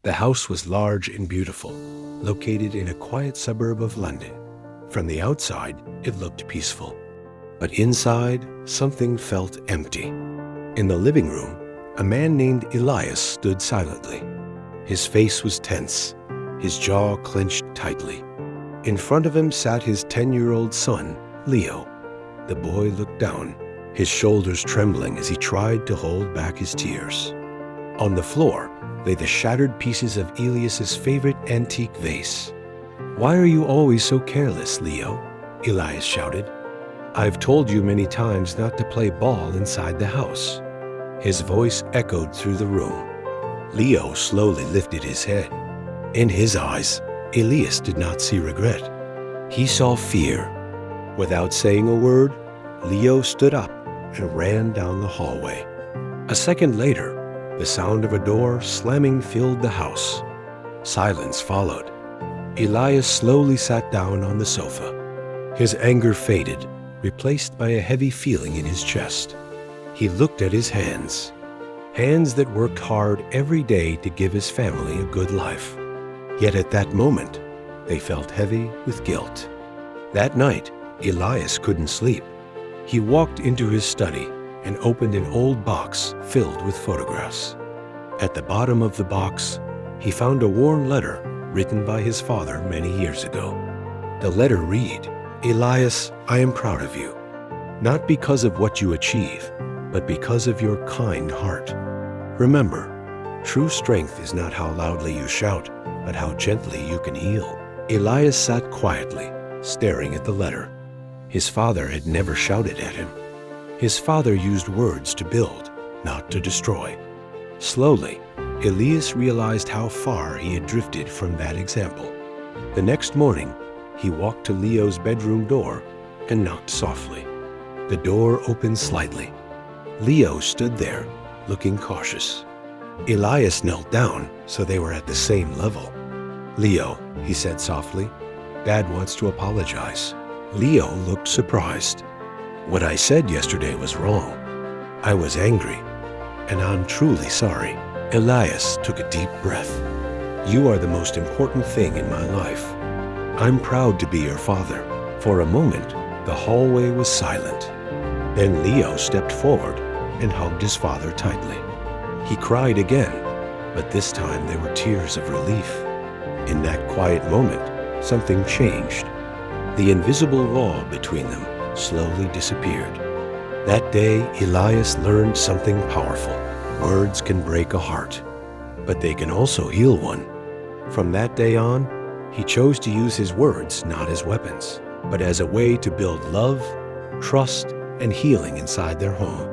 The house was large and beautiful, located in a quiet suburb of London. From the outside, it looked peaceful, but inside, something felt empty. In the living room, a man named Elias stood silently. His face was tense, his jaw clenched tightly. In front of him sat his 10-year-old son, Leo. The boy looked down, his shoulders trembling as he tried to hold back his tears. On the floor lay the shattered pieces of Elias's favorite antique vase. "Why are you always so careless, Leo?" Elias shouted. "I've told you many times not to play ball inside the house." His voice echoed through the room. Leo slowly lifted his head. In his eyes, Elias did not see regret. He saw fear. Without saying a word, Leo stood up and ran down the hallway. A second later, the sound of a door slamming filled the house. Silence followed. Elias slowly sat down on the sofa. His anger faded, replaced by a heavy feeling in his chest. He looked at his hands, hands that worked hard every day to give his family a good life. Yet at that moment, they felt heavy with guilt. That night, Elias couldn't sleep. He walked into his study and opened an old box filled with photographs. At the bottom of the box, he found a worn letter written by his father many years ago. The letter read, "Elias, I am proud of you, not because of what you achieve, but because of your kind heart. Remember, true strength is not how loudly you shout, but how gently you can heal." Elias sat quietly, staring at the letter. His father had never shouted at him. His father used words to build, not to destroy. Slowly, Elias realized how far he had drifted from that example. The next morning, he walked to Leo's bedroom door and knocked softly. The door opened slightly. Leo stood there, looking cautious. Elias knelt down, so they were at the same level. "Leo," he said softly, "Dad wants to apologize." Leo looked surprised. "What I said yesterday was wrong. I was angry, and I'm truly sorry." Elias took a deep breath. "You are the most important thing in my life. I'm proud to be your father." For a moment, the hallway was silent. Then Leo stepped forward and hugged his father tightly. He cried again, but this time they were tears of relief. In that quiet moment, something changed. The invisible wall between them slowly disappeared. That day, Elias learned something powerful. Words can break a heart, but they can also heal one. From that day on, he chose to use his words not as weapons, but as a way to build love, trust, and healing inside their home.